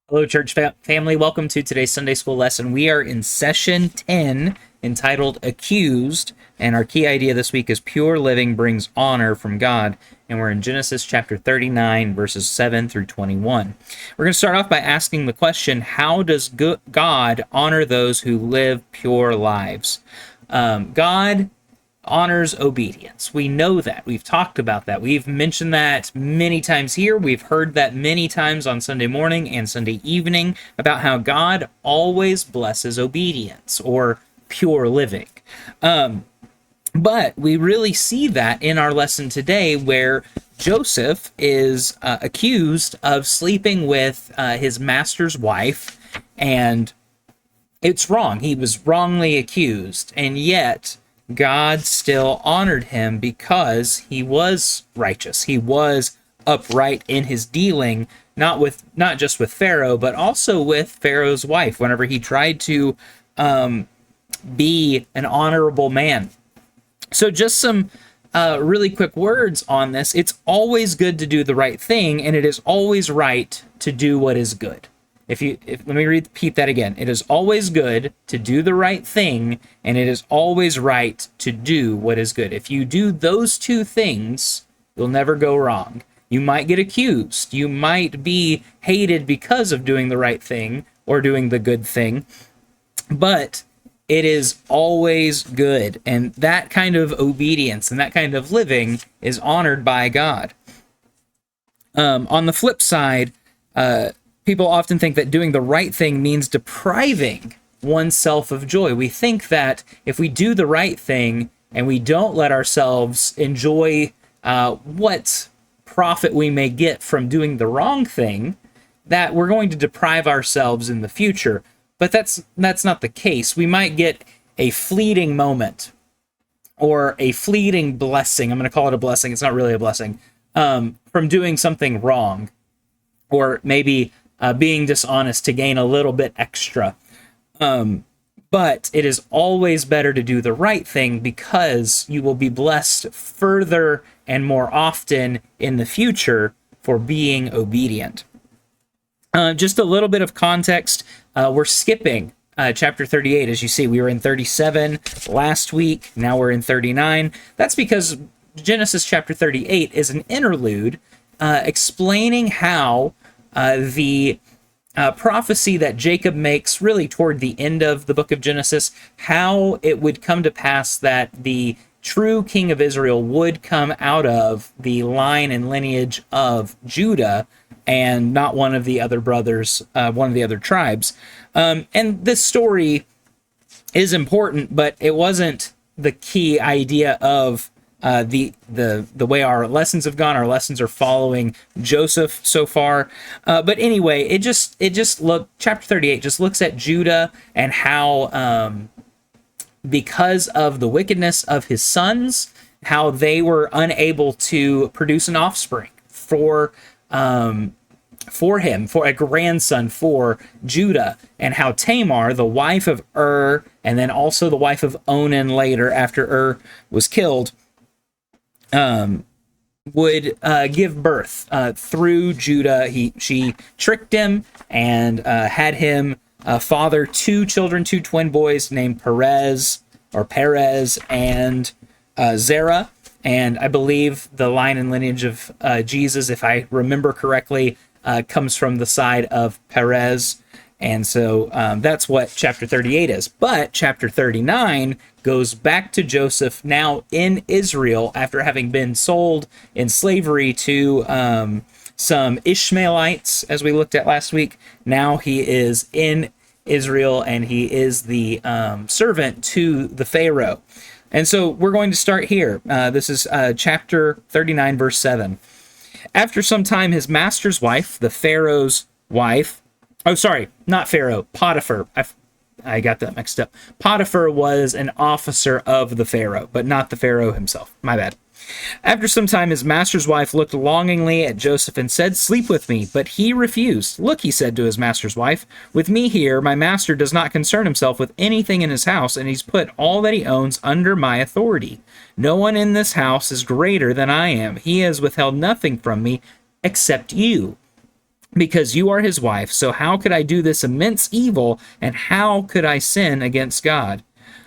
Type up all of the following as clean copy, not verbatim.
Hello, church family. Welcome to today's Sunday school lesson. We are in session 10, entitled Accused, and our key idea this week is pure living brings honor from God. And we're in Genesis chapter 39, verses 7 through 21. We're going to start off by asking the question, how does God honor those who live pure lives? God honors obedience. We know that. We've talked about that. We've mentioned that many times here. We've heard that many times on Sunday morning and Sunday evening about how God always blesses obedience or pure living. But we really see that in our lesson today, where Joseph is accused of sleeping with his master's wife, and it's wrong. He was wrongly accused, and yet God still honored him because he was righteous. He was upright in his dealing, not just with Pharaoh, but also with Pharaoh's wife. Whenever he tried to be an honorable man. So, just some really quick words on this. It's always good to do the right thing, and it is always right to do what is good. Let me repeat that again. It is always good to do the right thing, and it is always right to do what is good. If you do those two things, you'll never go wrong. You might get accused. You might be hated because of doing the right thing or doing the good thing, but it is always good. And that kind of obedience and that kind of living is honored by God. On the flip side, people often think that doing the right thing means depriving oneself of joy. We think that if we do the right thing and we don't let ourselves enjoy what profit we may get from doing the wrong thing, that we're going to deprive ourselves in the future. But that's not the case. We might get a fleeting moment or a fleeting blessing. I'm going to call it a blessing. It's not really a blessing. From doing something wrong, or maybe being dishonest to gain a little bit extra. But it is always better to do the right thing because you will be blessed further and more often in the future for being obedient. Just a little bit of context. We're skipping chapter 38. As you see, we were in 37 last week. Now we're in 39. That's because Genesis chapter 38 is an interlude explaining how the prophecy that Jacob makes really toward the end of the book of Genesis, how it would come to pass that the true king of Israel would come out of the line and lineage of Judah and not one of the other brothers, one of the other tribes. And this story is important, but it wasn't the key idea of the way our lessons have gone. Our lessons are following Joseph so far. But anyway, chapter 38 just looks at Judah and how, because of the wickedness of his sons, how they were unable to produce an offspring for him, for a grandson for Judah, and how Tamar, the wife of and then also the wife of Onan later after was killed, would give birth through Judah. She tricked him and had him father two children, two twin boys named Perez and Zerah. And I believe the line and lineage of Jesus, if I remember correctly, comes from the side of Perez. And so that's what chapter 38 is. But chapter 39 goes back to Joseph now in Israel after having been sold in slavery to some Ishmaelites, as we looked at last week. Now he is in Israel and he is the servant to the Pharaoh. And so we're going to start here. This is chapter 39, verse 7. After some time, his master's wife, the Pharaoh's wife, not Pharaoh, Potiphar. I got that mixed up. Potiphar was an officer of the Pharaoh, but not the Pharaoh himself. My bad. After some time, his master's wife looked longingly at Joseph and said, "Sleep with me." But he refused. "Look," he said to his master's wife, "with me here, my master does not concern himself with anything in his house, and he's put all that he owns under my authority. No one in this house is greater than I am. He has withheld nothing from me except you." because you are his wife. So how could I do this immense evil, and how could I sin against God?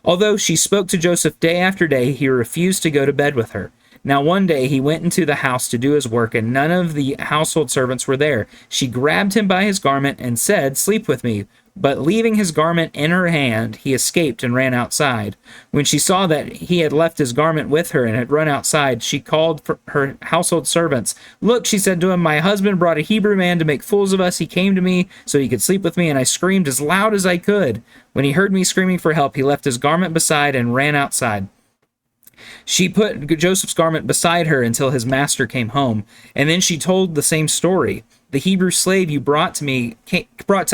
Although she spoke to Joseph day after day, he refused to go to bed with her. Now one day he went into the house to do his work, and none of the household servants were there. She grabbed him by his garment and said, "Sleep with me." But leaving his garment in her hand, he escaped and ran outside. When she saw that he had left his garment with her and had run outside, she called for her household servants. "Look," she said to him, "my husband brought a Hebrew man to make fools of us. He came to me so he could sleep with me, and I screamed as loud as I could. When he heard me screaming for help, he left his garment beside and ran outside." She put Joseph's garment beside her until his master came home, and then she told the same story. "The Hebrew slave you brought to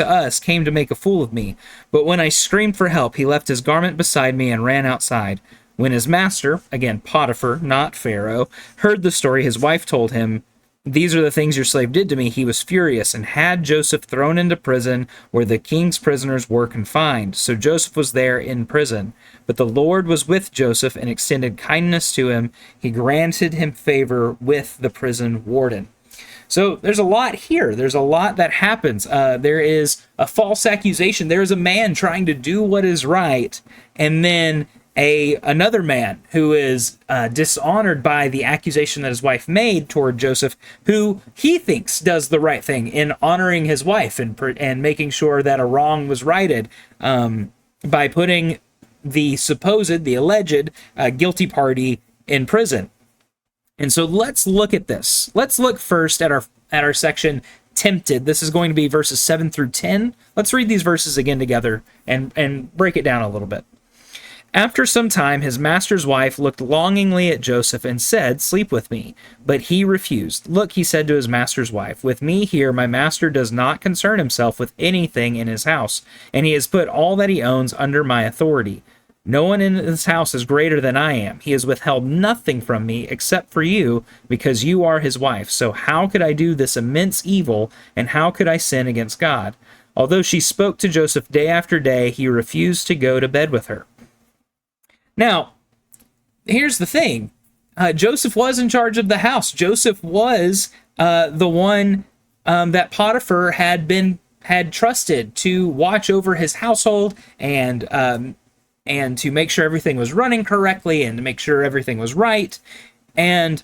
us came to make a fool of me, but when I screamed for help, he left his garment beside me and ran outside." When his master, again Potiphar, not Pharaoh, heard the story his wife told him, "These are the things your slave did to me," he was furious and had Joseph thrown into prison where the king's prisoners were confined. So Joseph was there in prison. But the Lord was with Joseph and extended kindness to him. He granted him favor with the prison warden. So there's a lot here. There's a lot that happens. There is a false accusation. There's a man trying to do what is right, and then another man who is dishonored by the accusation that his wife made toward Joseph, who he thinks does the right thing in honoring his wife and making sure that a wrong was righted by putting the alleged guilty party in prison. And so let's look at this. Let's look first at our section tempted. This is going to be verses 7 through 10. Let's read these verses again together and break it down a little bit. After some time, his master's wife looked longingly at Joseph and said, "Sleep with me." But he refused. "Look," he said to his master's wife, "with me here, my master does not concern himself with anything in his house, and he has put all that he owns under my authority. No one in this house is greater than I am. He has withheld nothing from me except for you, because you are his wife. So how could I do this immense evil, and how could I sin against God?" Although she spoke to Joseph day after day, he refused to go to bed with her. Now, here's the thing. Joseph was in charge of the house. Joseph was the one that Potiphar had trusted to watch over his household and to make sure everything was running correctly and to make sure everything was right. And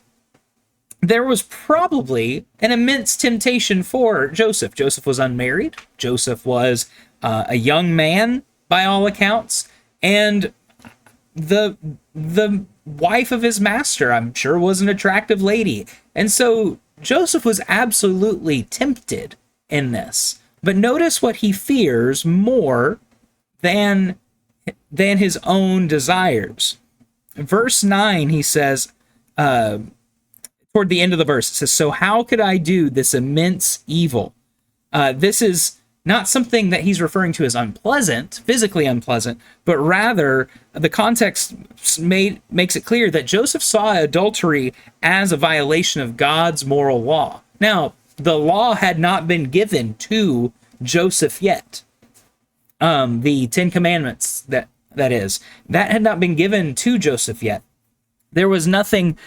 there was probably an immense temptation for Joseph. Joseph was unmarried. Joseph was a young man by all accounts, and the wife of his master, I'm sure, was an attractive lady. And so Joseph was absolutely tempted in this. But notice what he fears more than his own desires. Verse 9, he says, toward the end of the verse, it says, "So how could I do this immense evil?" This is not something that he's referring to as unpleasant, physically unpleasant, but rather the context makes it clear that Joseph saw adultery as a violation of God's moral law. Now, the law had not been given to Joseph yet. The Ten Commandments, that had not been given to Joseph yet. There was nothing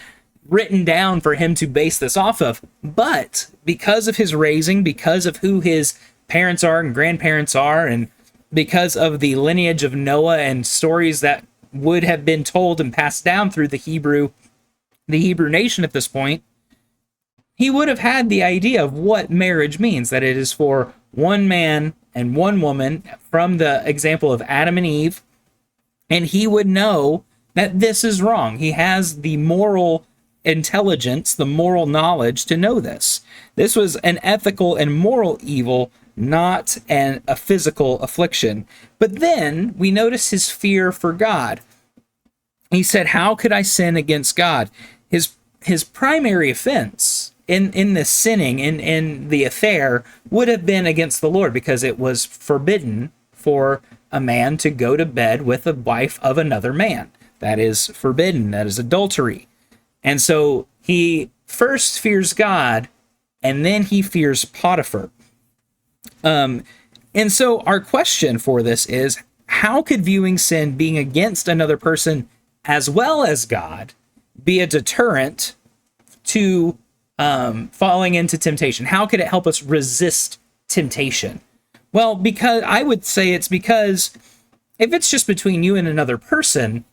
written down for him to base this off of, but because of his raising, because of who his parents are and grandparents are, and because of the lineage of Noah and stories that would have been told and passed down through the Hebrew nation at this point, he would have had the idea of what marriage means, that it is for one man and one woman, from the example of Adam and Eve, and he would know that this is wrong. He has the moral intelligence, the moral knowledge to know this. This was an ethical and moral evil, not a physical affliction. But then we notice his fear for God. He said, "How could I sin against God?" His primary offense in this sinning, in the affair, would have been against the Lord, because it was forbidden for a man to go to bed with the wife of another man. That is forbidden. That is adultery. And so he first fears God, and then he fears Potiphar. And so our question for this is, how could viewing sin being against another person as well as God be a deterrent to falling into temptation? How could it help us resist temptation? Well, because I would say it's because if it's just between you and another person,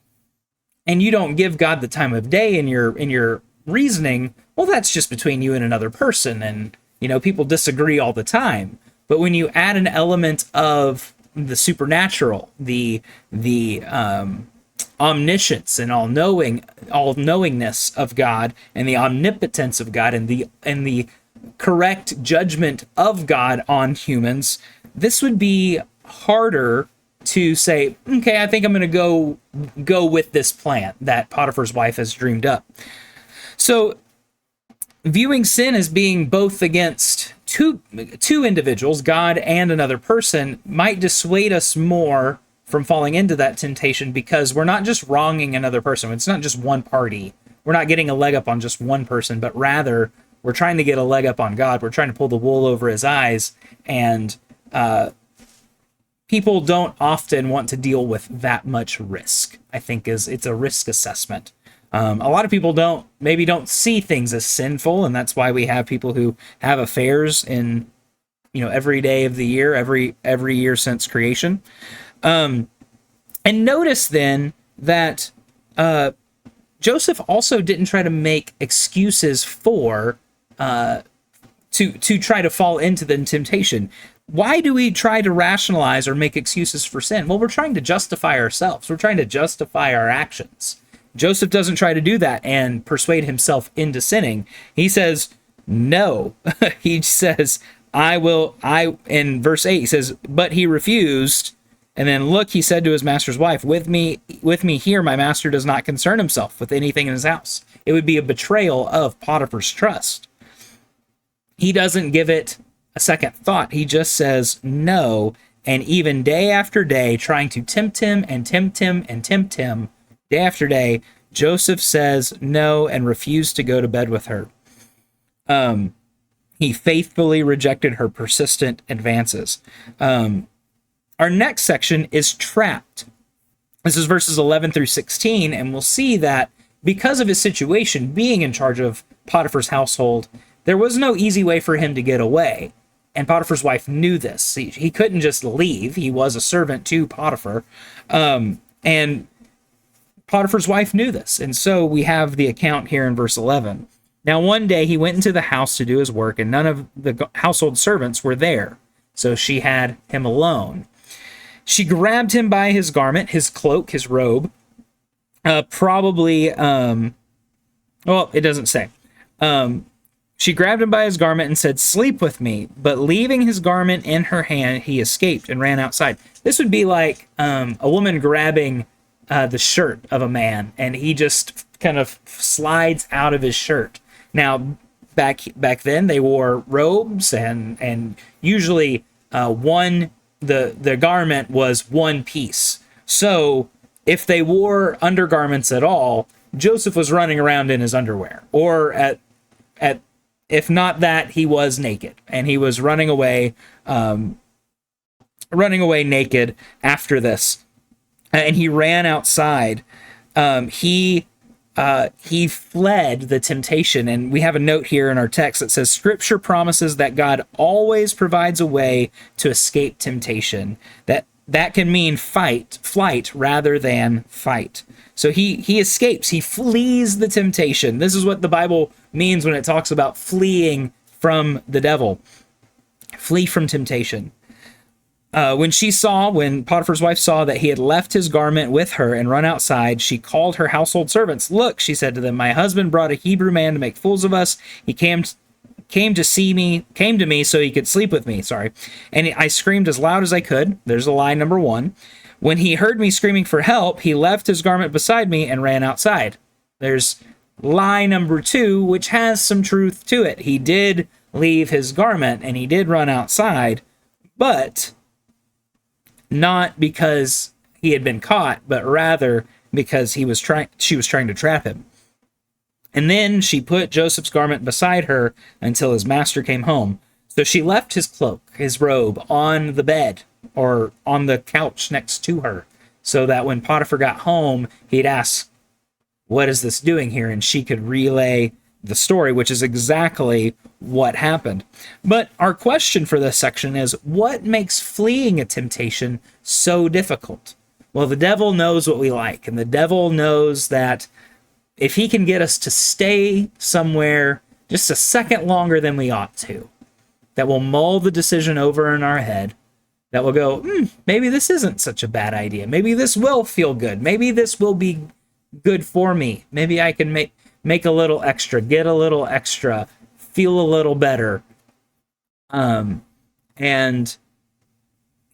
and you don't give God the time of day in your reasoning, well, that's just between you and another person, and people disagree all the time. But when you add an element of the supernatural, the omniscience and all knowingness of God, and the omnipotence of God, and the correct judgment of God on humans, this would be harder to say, okay, I think I'm going to go with this plan that Potiphar's wife has dreamed up. So viewing sin as being both against two individuals, God and another person, might dissuade us more from falling into that temptation, because we're not just wronging another person. It's not just one party. We're not getting a leg up on just one person, but rather we're trying to get a leg up on God. We're trying to pull the wool over his eyes, and people don't often want to deal with that much risk. I think it's a risk assessment. A lot of people don't see things as sinful, and that's why we have people who have affairs in every day of the year, every year since creation. And notice then that Joseph also didn't try to make excuses for to try to fall into the temptation. Why do we try to rationalize or make excuses for sin? Well, we're trying to justify ourselves. We're trying to justify our actions. Joseph doesn't try to do that and persuade himself into sinning. He says, no. He says, in verse 8, he says, but he refused. And then look, he said to his master's wife, with me here, my master does not concern himself with anything in his house. It would be a betrayal of Potiphar's trust. He doesn't give it a second thought. He just says no. And even day after day, trying to tempt him and tempt him and tempt him, day after day, Joseph says no and refused to go to bed with her. He faithfully rejected her persistent advances. Our next section is trapped. This is verses 11 through 16, and we'll see that because of his situation, being in charge of Potiphar's household, there was no easy way for him to get away. And Potiphar's wife knew this. He couldn't just leave. He was a servant to Potiphar. And Potiphar's wife knew this. And so we have the account here in verse 11. Now one day he went into the house to do his work, and none of the household servants were there. So she had him alone. She grabbed him by his garment, his cloak, his robe. It doesn't say. She grabbed him by his garment and said, sleep with me. But leaving his garment in her hand, he escaped and ran outside. This would be like a woman grabbing the shirt of a man, and he just kind of slides out of his shirt. Now, back then, they wore robes, and usually the garment was one piece. So if they wore undergarments at all, Joseph was running around in his underwear, or if not that, he was naked, and he was running away naked after this. And he ran outside. He fled the temptation, and we have a note here in our text that says, Scripture promises that God always provides a way to escape temptation. That can mean flight rather than fight. So he escapes. He flees the temptation. This is what the Bible means when it talks about fleeing from the devil. Flee from temptation. When Potiphar's wife saw that he had left his garment with her and run outside, she called her household servants. Look, she said to them, my husband brought a Hebrew man to make fools of us. He came to me so he could sleep with me. And I screamed as loud as I could. There's a lie number one. When he heard me screaming for help, he left his garment beside me and ran outside. There's lie number two, which has some truth to it. He did leave his garment and he did run outside, but not because he had been caught, but rather because she was trying to trap him. And then she put Joseph's garment beside her until his master came home. So she left his cloak, his robe, on the bed or on the couch next to her, so that when Potiphar got home, he'd ask, what is this doing here? And she could relay the story, which is exactly what happened. But our question for this section is, what makes fleeing a temptation so difficult? Well, the devil knows what we like, and the devil knows that if he can get us to stay somewhere just a second longer than we ought to, that will mull the decision over in our head, that will go, maybe this isn't such a bad idea. Maybe this will feel good. Maybe this will be good for me. Maybe I can make a little extra, get a little extra, feel a little better. And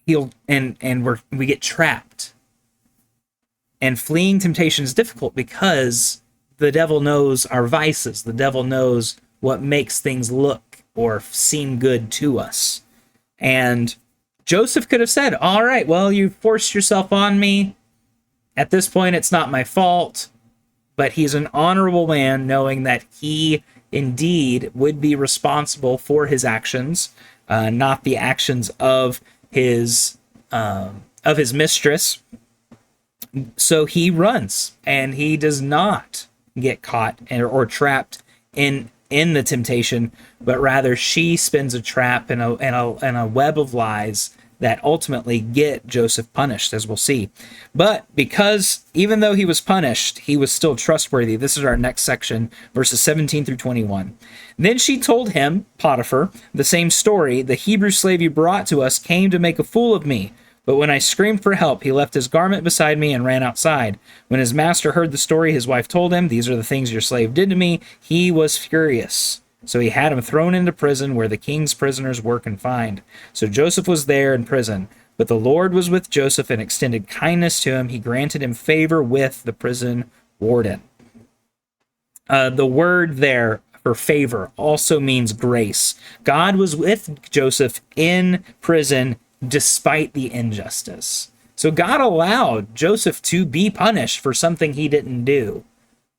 we get trapped. And fleeing temptation is difficult because the devil knows our vices. The devil knows what makes things look or seem good to us. And Joseph could have said, all right, well, you forced yourself on me. At this point, it's not my fault. But he's an honorable man, knowing that he indeed would be responsible for his actions, not the actions of his mistress. So he runs, and he does not get caught or trapped in the temptation, but rather she spins a trap and a web of lies that ultimately get Joseph punished, as we'll see. But because even though he was punished, he was still trustworthy. This is our next section, verses 17 through 21. Then she told him, Potiphar, the same story. The Hebrew slave you brought to us came to make a fool of me. But when I screamed for help, he left his garment beside me and ran outside. When his master heard the story, his wife told him, these are the things your slave did to me. He was furious. So he had him thrown into prison where the king's prisoners were confined. So Joseph was there in prison. But the Lord was with Joseph and extended kindness to him. He granted him favor with the prison warden. The word there for favor also means grace. God was with Joseph in prison despite the injustice. So God allowed Joseph to be punished for something he didn't do.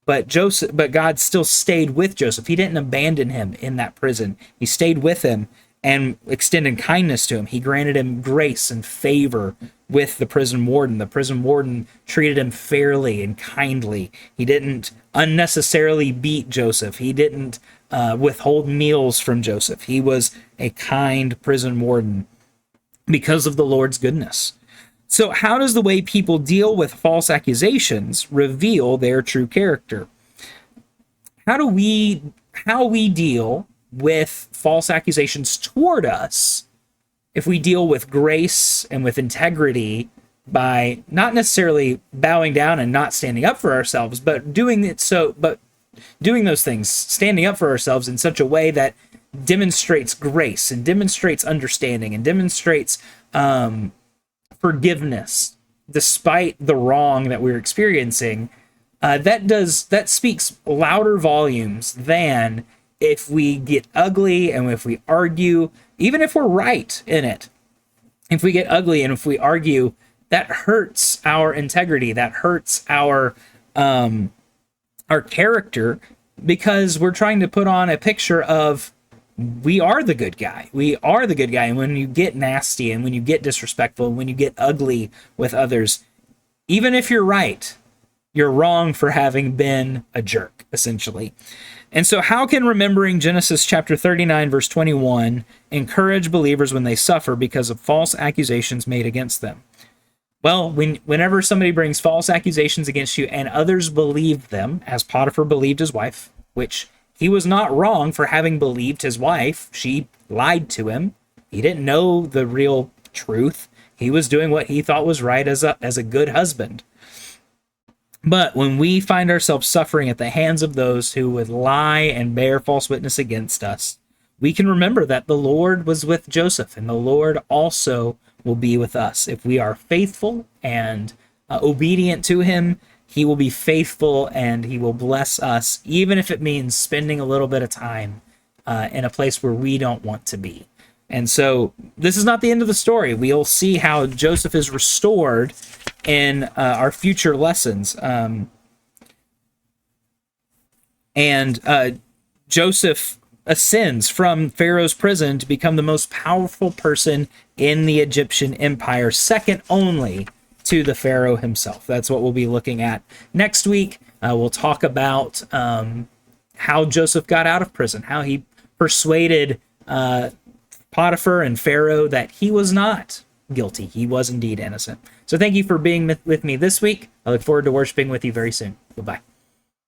But God still stayed with Joseph. He didn't abandon him in that prison. He stayed with him and extended kindness to him. He granted him grace and favor with the prison warden. The prison warden treated him fairly and kindly. He didn't unnecessarily beat Joseph. He didn't withhold meals from Joseph. He was a kind prison warden because of the Lord's goodness. So how does the way people deal with false accusations reveal their true character? How we deal with false accusations toward us, if we deal with grace and with integrity by not necessarily bowing down and not standing up for ourselves, but doing those things, standing up for ourselves in such a way that demonstrates grace and demonstrates understanding and demonstrates forgiveness despite the wrong that we're experiencing, that speaks louder volumes than if we get ugly and if we argue, even if we're right in it. If we get ugly and if we argue, that hurts our integrity, that hurts our character, because we're trying to put on a picture of we are the good guy. We are the good guy. And when you get nasty and when you get disrespectful, when you get ugly with others, even if you're right, you're wrong for having been a jerk, essentially. And so how can remembering Genesis chapter 39, verse 21, encourage believers when they suffer because of false accusations made against them? Well, whenever somebody brings false accusations against you and others believe them, as Potiphar believed his wife, which he was not wrong for having believed his wife. She lied to him. He didn't know the real truth. He was doing what he thought was right as a good husband. But when we find ourselves suffering at the hands of those who would lie and bear false witness against us, we can remember that the Lord was with Joseph, and the Lord also will be with us. If we are faithful and obedient to him, he will be faithful and he will bless us, even if it means spending a little bit of time in a place where we don't want to be. And so this is not the end of the story. We'll see how Joseph is restored in our future lessons. Joseph ascends from Pharaoh's prison to become the most powerful person in the Egyptian empire, second only to the Pharaoh himself. That's what we'll be looking at next week. We'll talk about how Joseph got out of prison, how he persuaded Potiphar and Pharaoh that he was not guilty. He was indeed innocent. So thank you for being with me this week. I look forward to worshiping with you very soon. Goodbye.